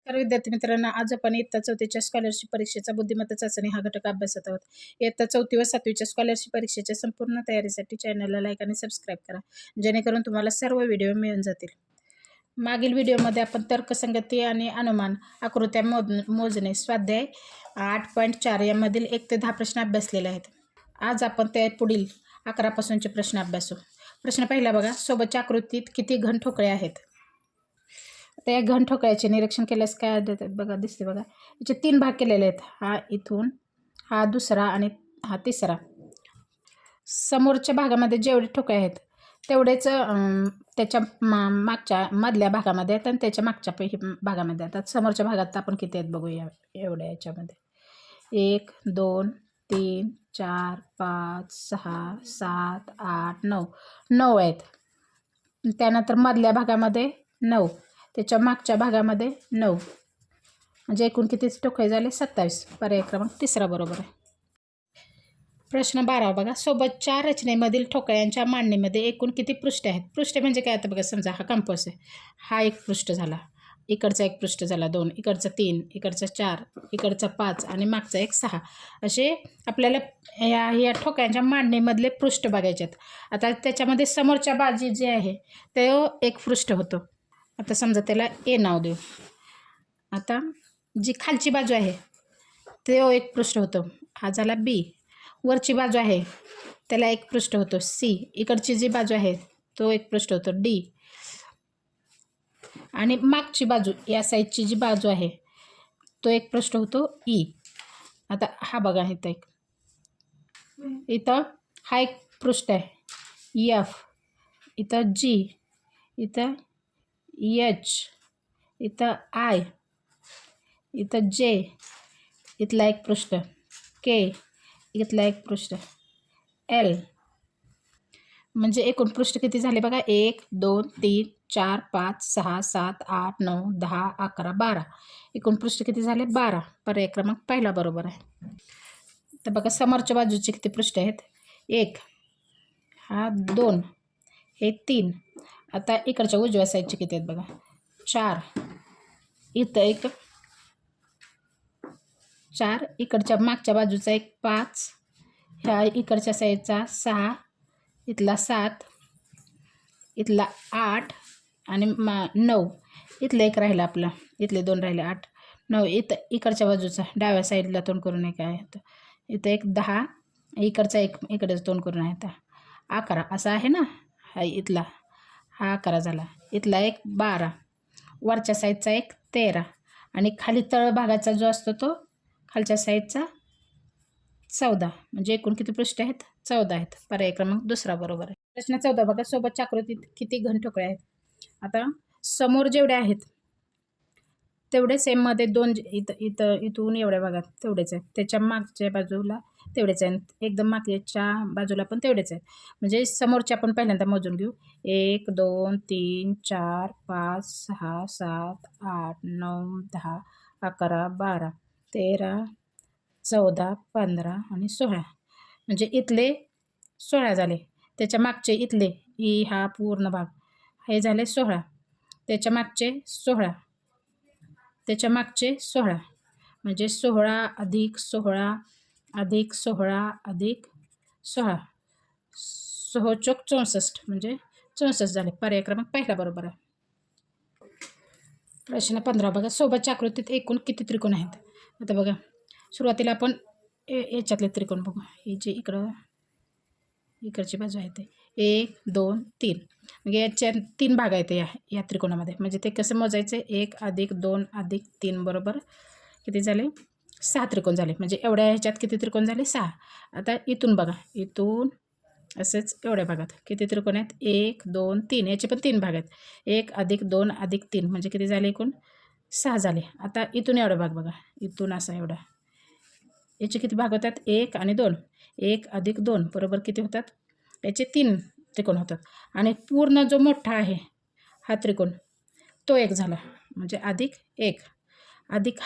तर विद्यार्थी मित्रांनो, आज आपण इयत्ता 4थीच्या स्कॉलरशिप परीक्षेचा बुद्धिमत्ता चाचणी हा घटक अभ्यासत आहोत. इयत्ता 4थी व 7वीच्या स्कॉलरशिप परीक्षेच्या संपूर्ण तयारीसाठी चॅनलला लाईक आणि सबस्क्राईब करा, जेणेकरून तुम्हाला सर्व व्हिडिओ मिळून जातील. मागील व्हिडिओमध्ये आपण तर्कसंगती आणि अनुमान, आकृत्या मोजणे, स्वाध्याय 8.4 यामधील 1 ते 10 प्रश्न अभ्यासलेले आहेत. आज आपण त्या पुढील 11 पासूनचे प्रश्न अभ्यासू. प्रश्न पहिला बघा, सोबतच्या आकृतीत किती घन ठोकळे आहेत? त्या घन ठोकळ्याचे निरीक्षण केल्यास काय बघा, दिसते बघा. याचे 3 भाग केलेले आहेत. हा इथून, हा दुसरा आणि हा तिसरा. समोरच्या भागामध्ये जेवढे ठोकळे आहेत तेवढेच त्याच्या मागच्या मधल्या भागामध्ये आहेत आणि त्याच्या मागच्या भागामध्ये आहेत. समोरच्या भागात आपण किती आहेत बघूया. एवढ्या याच्यामध्ये 1 2 3 4 5 6 7 8 9 9 आहेत. त्यानंतर मधल्या भागामध्ये 9, त्याच्या मागच्या भागामध्ये 9, म्हणजे एकूण किती ठोकळे झाले? 27. पर्याय क्रमांक तिसरा बरोबर आहे. प्रश्न 12 बघा, सोबतच्या रचनेमधील ठोकळ्यांच्या मांडणीमध्ये एकूण किती पृष्ठे आहेत? पृष्ठे म्हणजे काय? आता बघा, समजा हा कंपास आहे, हा एक पृष्ठ झाला, इकडचा एक पृष्ठ झाला 2, इकडचा 3, इकडचा 4, इकडचा 5 आणि मागचा एक 6. असे आपल्याला या ठोकळ्यांच्या मांडणीमधले पृष्ठ बघायचे आहेत. आता त्याच्यामध्ये समोरच्या बाजू जे आहे ते एक पृष्ठ होतं. आता समजा त्याला ए नाव देऊ. आता जी खालची बाजू आहे ते एक पृष्ठ होतं, हा झाला बी. वरची बाजू आहे त्याला एक पृष्ठ होतं सी. इकडची जी बाजू आहे तो एक पृष्ठ होतो डी. आणि मागची बाजू, या साईडची जी बाजू आहे तो एक पृष्ठ होतो ई. आता हा बघा, इथं एक, इथं हा एक पृष्ठ आहे एफ, इथं जी, इथं एच, इथं आय, इथं जे, इथला एक पृष्ठ के, इथला एक पृष्ठ एल. म्हणजे एकूण पृष्ठ किती झाले बघा? 1 2 3 4 5 6 7 8 9 10 11 12. एकूण पृष्ठ किती झाले? 12. पर्याय क्रमांक पहिला बरोबर आहे. तर बघा, समोरच्या बाजूचे किती पृष्ठ आहेत? 1, हा 2, हे 3. आता इकडच्या उजव्या साईडचे किती आहेत बघा? 4, इथं एक 4, इकडच्या मागच्या बाजूचा एक 5, ह्या इकडच्या साईडचा 6, इथला 7, इथला 8 आणि 9. इथलं एक राहिलं आपलं, इथले 2 राहिले, 8 9. इथं इकडच्या बाजूचा डाव्या साईडला तोंड करून एक आहे, इथं एक 10, इकडचा एक इकडेच तोंड करून आहे, आता 11 असा आहे ना. हा इथला, हा 11 झाला. इथला एक 12, वरच्या साईडचा एक 13 आणि खाली तळभागाचा जो असतो तो खालच्या साईडचा 14. म्हणजे एकूण किती पृष्ठ आहेत? 14 आहेत. पर्याय क्रमांक दुसरा बरोबर आहे. प्रश्न 14 बघा, सोबतच्या आकृतीत किती घन ठोकळे आहेत? आता समोर जेवढे आहेत तेवढे सेममध्ये 2, इथून एवढ्या भागात तेवढेच आहेत, त्याच्या मागच्या बाजूला तेवढेच आहेत, एकदम मागच्या बाजूला पण तेवढेच आहेत. म्हणजे समोरचे आपण पहिल्यांदा मोजून घेऊ. 1 2 3 4 5 6 7 8 9 10 11 12 13 14 15 आणि 16. म्हणजे इथले 16 झाले. त्याच्या मागचे इथले ई हा पूर्ण भाग हे झाले 16. त्याच्या मागचे 16, त्याच्या मागचे 16. म्हणजे 16 अधिक 16 अधिक 16 अधिक 16, 16 चोक 64, म्हणजे 64 झाले. पर्याय क्रमांक पहिला बरोबर आहे. प्रश्न 15 बघा, सोबतच्या आकृतीत एकूण किती त्रिकोण आहेत? आता बघा, सुरुवातीला आपण याच्यातले त्रिकोण बघू. हे जे इकडची बाजू आहे ते 1 2 3, म्हणजे याच्या 3 भाग आहेत या त्रिकोणामध्ये. म्हणजे ते कसं मोजायचं? 1 अधिक 2 अधिक 3 बरोबर किती झाले? 6 त्रिकोण झाले. म्हणजे एवढ्या ह्याच्यात किती त्रिकोण झाले? 6. आता इथून बघा, इथून असेच एवढ्या भागात किती त्रिकोण आहेत? 1 2 3, याचे पण 3 भाग आहेत. 1 अधिक 2 अधिक 3 म्हणजे किती झाले? एकूण 6 झाले. आता इथून एवढा भाग बघा, इथून असा एवढा, याचे किती भाग होतात? 1 आणि 2. 1 अधिक 2 बरोबर किती होतात? याचे 3 त्रिकोण होतात. आणि पूर्ण जो मोठा आहे हा त्रिकोण तो 1 झाला, म्हणजे अधिक 1 अधिक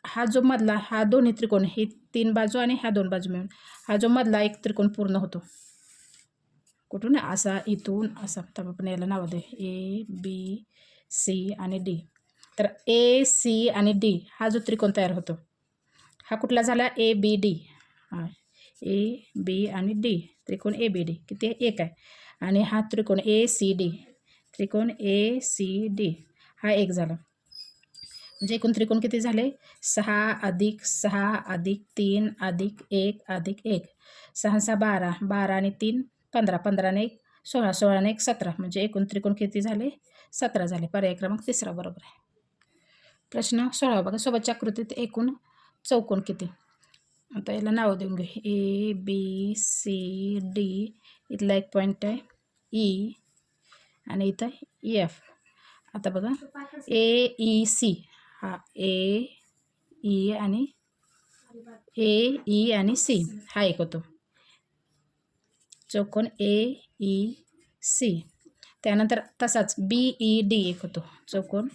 हा जो मधला, हा दोन्ही त्रिकोण, ही 3 बाजू आणि ह्या 2 बाजू मिळून हा जो मधला एक त्रिकोण पूर्ण होतो. कुठून? असा, इथून असा. तर आपण याला नाव दे A B C आणि D. तर ए सी आणि डी हा जो त्रिकोण तयार होतो हा कुठला झाला ए बी डी. हा ए बी आणि डी त्रिकोण ए बी डी किती आहे एक आहे. आणि हा त्रिकोण ए सी डी त्रिकोण ए सी डी हा एक झाला. म्हणजे एकूण त्रिकोण किती झाले 6 + 6 + 3 + 1 + 1 6 6 12 12 आणि 3 15 15 आणि 1 16 16 आणि 1 17 म्हणजे एकूण त्रिकोण किती झाले 17 झाले. पर्याय क्रमांक 3 बरोबर आहे. प्रश्न 16 बघा सोबतच्या आकृतीत एकूण चौकोन किती. आता याला नाव देऊन घेऊ ए बी सी डी इथला एक पॉईंट आहे ई आणि इथं एफ. आता बघा ए ई सी हा ए ई आणि सी हा एक होतो चौकोन ए ई सी. त्यानंतर तसाच बी ई डी एक होतो चौकोन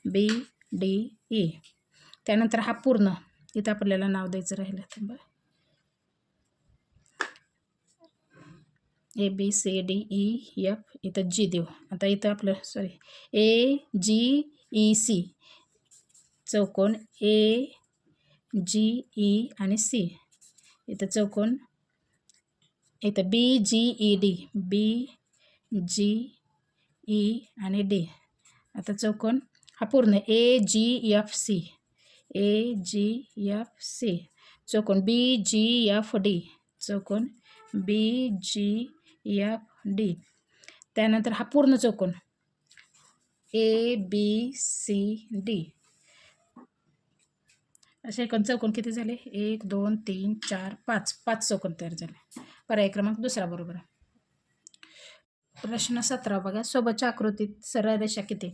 बी डी ई. त्यानंतर हा पूर्ण इथं आपल्याला नाव द्यायचं राहिलं थांबा A B C D E F इथं जी देऊ. आता इथं आपलं ए जी ई सी चौकोन ए जी ई आणि सी. इथं चौकोन इथं बी जी ई डी बी जी ई आणि डी. आता चौकोन हा पूर्ण ए जी एफ सी ए जी एफ सी चौकोन बी जी एफ डी चौकोन बी जी एफ डी. त्यानंतर हा पूर्ण चौकोन ए बी सी डी. असे एकूण चौकोन किती झाले 1 2 3 4 5 5 चौकोन तयार झाले. पर्याय क्रमांक 2 बरोबर आहे. प्रश्न 17 बघा सोबतच्या आकृतीत सरळ रेषा किती.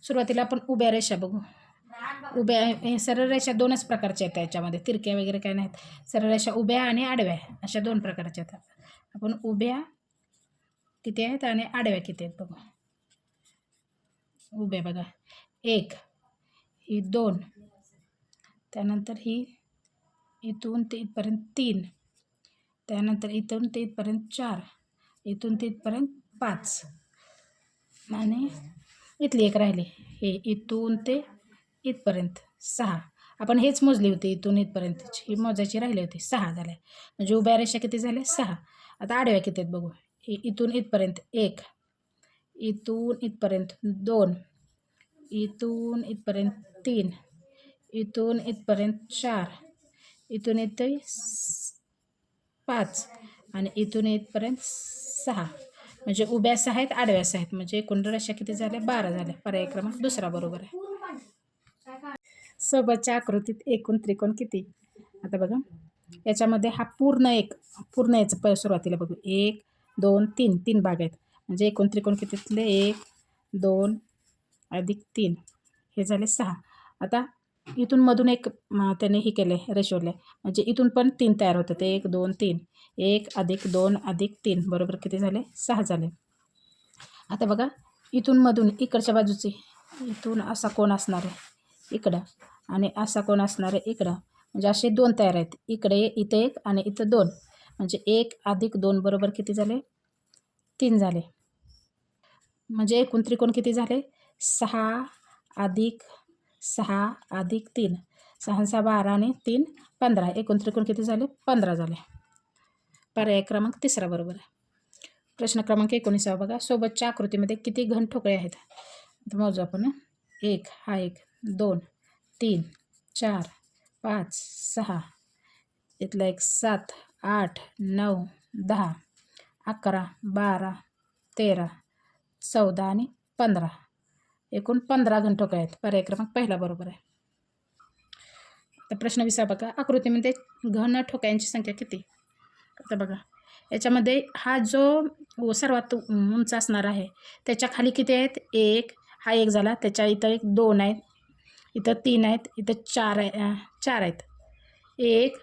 सुरुवातीला आपण उभ्या रेषा बघू. उभ्या सरळ रेषा दोनच प्रकारच्या आहेत त्याच्यामध्ये तिरक्या वगैरे काय नाहीत. सरळ रेषा उभ्या आणि आडव्या अशा दोन प्रकारच्या आहेत. आपण उभ्या किती आहेत आणि आडव्या किती आहेत बघू. उभ्या बघा 1 ही 2 त्यानंतर ही इथून ते इथपर्यंत 3 त्यानंतर इथून ते इथपर्यंत 4 इथून ते इथपर्यंत 5 आणि इथली एक राहिली हे इथून ते इथपर्यंत 6. आपण हेच मोजली होती इथून इथपर्यंतची ही मोजायची राहिली होती 6 झाल्या. म्हणजे उभ्या रेषा किती झाल्या 6. आता आडव्या किती आहेत बघू. इथून इथपर्यंत 1 इथून इथपर्यंत 2 इथून इथपर्यंत 3 इथून इथपर्यंत 4 इथून इथे 5 आणि इथून इथपर्यंत 6. म्हणजे उभ्या 6 आहेत आडव्या 6 आहेत म्हणजे एकूण रेषा किती झाल्या 12 झाल्या. पर्याय क्रमांक 2 बरोबर आहे. सोबतच्या आकृतीत एकूण त्रिकोण किती. आता बघा याच्यामध्ये हा पूर्ण याचं सुरुवातीला बघू 1 2 3 3 भाग आहेत म्हणजे एकूण त्रिकोण कितीतले 1 2 + 3 हे झाले 6. आता इथून मधून एक त्याने हे केले रेशोले म्हणजे इथून पण 3 तयार होतात 1 2 3 1 + 2 + 3 बरोबर किती झाले 6 झाले. आता बघा इथून मधून इकडच्या बाजूचे इथून असा कोण असणार आहे इकडं आणि असा कोण असणार आहे इकडं म्हणजे असे 2 तयार आहेत इकडे इथं 1 आणि इथं 2 म्हणजे 1 + 2 बरोबर किती झाले 3 झाले. म्हणजे एकूण त्रिकोण किती झाले 6 + 6 + 3 6 6 12 आणि 3 15 एकूण त्रिकोण किती झाले 15 झाले. पर्याय क्रमांक 3 बरोबर आहे. प्रश्न क्रमांक 19 बघा सोबतच्या आकृतीमध्ये किती घन ठोकळे आहेत. मोजू आपण 1 हा 1 2 3 4 5 6 इथला एक 7 8 9 10 11 12 13 14 आणि 15 एकूण 15 घन ठोकळे आहेत. पर्याय क्रमांक 1 बरोबर आहे. तर प्रश्न 20 बघा आकृतीमध्ये घन ठोकळ्यांची संख्या किती. आता बघा याच्यामध्ये हा जो सर्वात उंच असणार आहे त्याच्या खाली किती आहेत 1 हा 1 झाला त्याच्या इथं एक 2 आहेत इथं 3 आहेत इथं 4 आहेत 1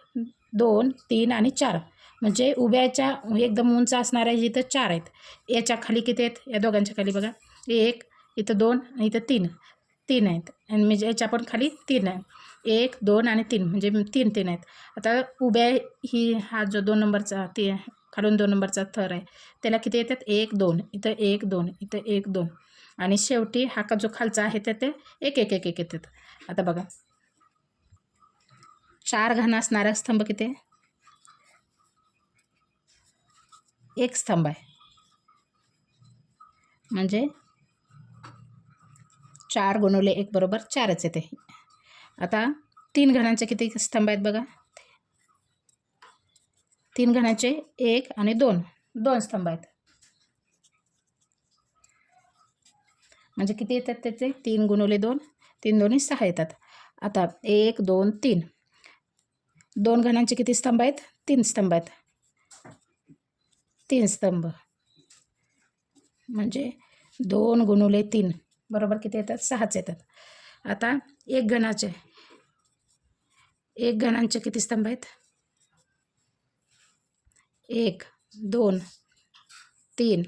2 3 आणि 4 म्हणजे उभ्याच्या एकदम उंच असणार आहे इथं 4 आहेत. याच्या खाली किती आहेत या दोघांच्या खाली बघा 1 इथं 2 आणि इथं 3 आहेत आणि म्हणजे याच्या पण खाली 3 आहे 1 2 आणि 3 म्हणजे 3 आहेत. आता उभ्या हा जो 2 नंबरचा खालून 2 नंबरचा थर आहे त्याला किती येतात 1 2 इथं 1 2 इथं 1 2 आणि शेवटी हा का जो खालचा आहे ते एक एक एक एक येतात. आता बघा 4 घन असणारा स्तंभ किती आहे? 1 स्तंभ आहे, म्हणजे 4 गुणिले 1 बरोबर 4च येते. आता 3 घनांचे किती स्तंभ आहेत बघा. 3 घनाचे 1 आणि 2 स्तंभ आहेत, म्हणजे किती येतात त्याचे 3 गुणिले 2, 3 दोन्ही 6 येतात. आता 1 2 3 2 घनांचे किती स्तंभ आहेत? 3 स्तंभ आहेत. 3 स्तंभ म्हणजे 2 गुणिले 3 बरोबर किती येतात? 6च येतात. आता 1 घनांचे किती स्तंभ आहेत? 1 2 3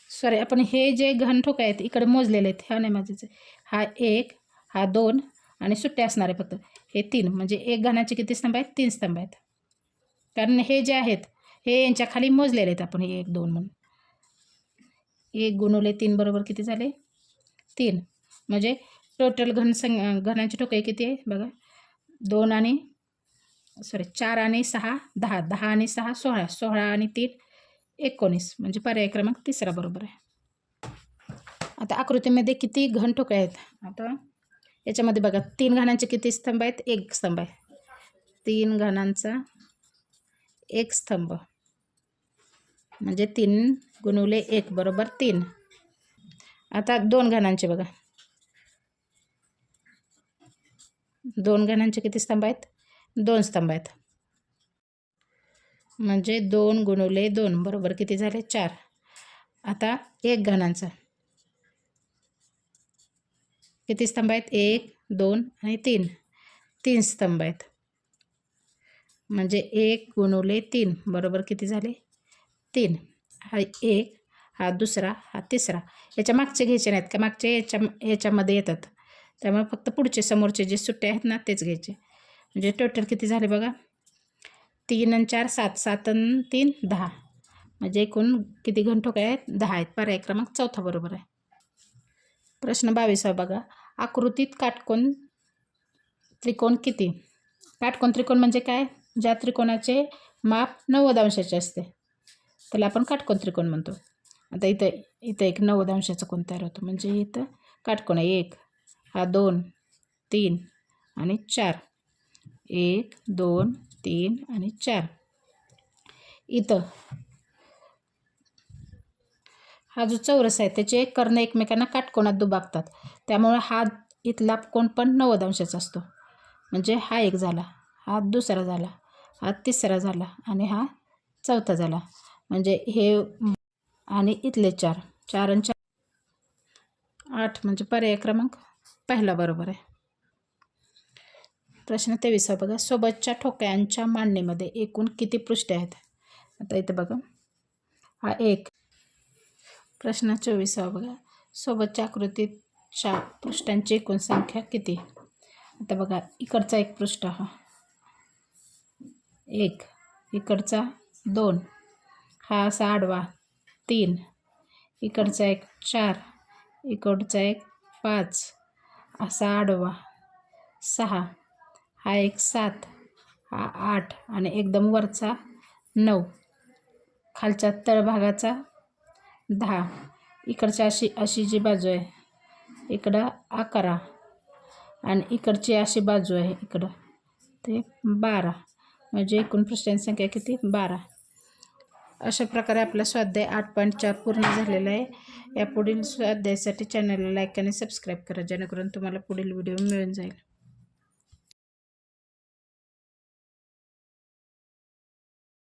सॉरी, आपण हे जे घन ठोके आहेत इकडे मोजलेले आहेत, ह्या नाही माझे. हा 1, हा 2 आणि सुट्टे असणार आहे फक्त हे 3, म्हणजे 1 घनाचे किती स्तंभ आहेत? 3 स्तंभ आहेत. कारण हे जे आहेत हे यांच्या खाली मोजलेले आहेत आपण, हे 1 2 म्हणून. 1 गुणिले 3 बरोबर किती झाले? 3. म्हणजे टोटल घनांची ठोके किती आहे बघा. 4 आणि 6 10, 10 आणि 6 16, 16 आणि 3 19, म्हणजे पर्याय क्रमांक 3 बरोबर आहे. आता आकृतीमध्ये किती घन ठोके आहेत? आता याच्यामध्ये बघा 3 घनांचे किती स्तंभ आहेत? 1 स्तंभ आहे. 3 घनांचा 1 स्तंभ म्हणजे 3 गुणिले 1 बरोबर 3. आता 2 घनांचे बघा. 2 घनांचे किती स्तंभ आहेत? 2 स्तंभ आहेत, म्हणजे 2 गुणिले 2 बरोबर किती झाले? 4. आता 1 घनांचा किती स्तंभ आहेत? 1 2 आणि 3 स्तंभ आहेत, म्हणजे 1 गुणिले 3 बरोबर किती झाले? 3. हा 1, हा दुसरा, हा तिसरा. याच्या मागचे घ्यायचे नाहीत का, मागचे याच्यामध्ये येतात, त्यामुळे फक्त पुढचे समोरचे जे सुट्टे आहेत ना तेच घ्यायचे. म्हणजे टोटल किती झाले बघा. 3 आणि 4 7, 7 आणि 3 10, म्हणजे एकूण किती घन ठोके आहेत? 10 आहेत. पर्याय क्रमांक 4 बरोबर आहे. प्रश्न 22 बघा. आकृतीत काटकोन त्रिकोण किती? काटकोन त्रिकोण म्हणजे काय? ज्या त्रिकोणाचे माप 90 अंशाचे असते त्याला आपण काटकोन त्रिकोण म्हणतो. आता इथं एक 90 अंशाचा कोन तयार होतो, म्हणजे इथं काटकोन आहे. 1 हा 2 3 आणि 4, 1 2 3 आणि 4. इथं हा जो चौरस आहे त्याचे कर्ण एकमेकांना काटकोनात दुभागतात, त्यामुळे हा इथला कोन पण 90 अंशाचा असतो. म्हणजे हा 1 झाला, हा दुसरा झाला, हा तिसरा झाला आणि हा चौथा झाला. म्हणजे हे आणि इथले 4 4 आणि 4 8, म्हणजे पर्याय क्रमांक 1 बरोबर आहे. प्रश्न 23 बघा. सोबतच्या ठोक्यांच्या मांडणीमध्ये एकूण किती पृष्ठे आहेत? आता इथं बघा हा 1. प्रश्न 24 बघा. सोबतच्या आकृतीच्या पृष्ठांची एकूण संख्या किती? आता बघा इकडचा एक पृष्ठ हा 1, इकडचा 2, हा असा आडवा 3, इकडचा एक 4, इकडचा एक 5, असा आडवा 6, हा एक 7, हा 8 आणि एकदम वरचा 9, खालच्या तळभागाचा 10, इकडच्या अशी जी बाजू आहे इकडं 11 आणि इकडची अशी बाजू आहे इकडं ते 12, म्हणजे एकूण पृष्ठांची संख्या किती? 12. अशा प्रकारे आपला स्वाध्याय 8.4 पूर्ण झालेला आहे. या पुढील स्वाध्यायासाठी चॅनलला लाईक आणि सबस्क्राईब करा, जेणेकरून तुम्हाला पुढील व्हिडिओ मिळून जाईल.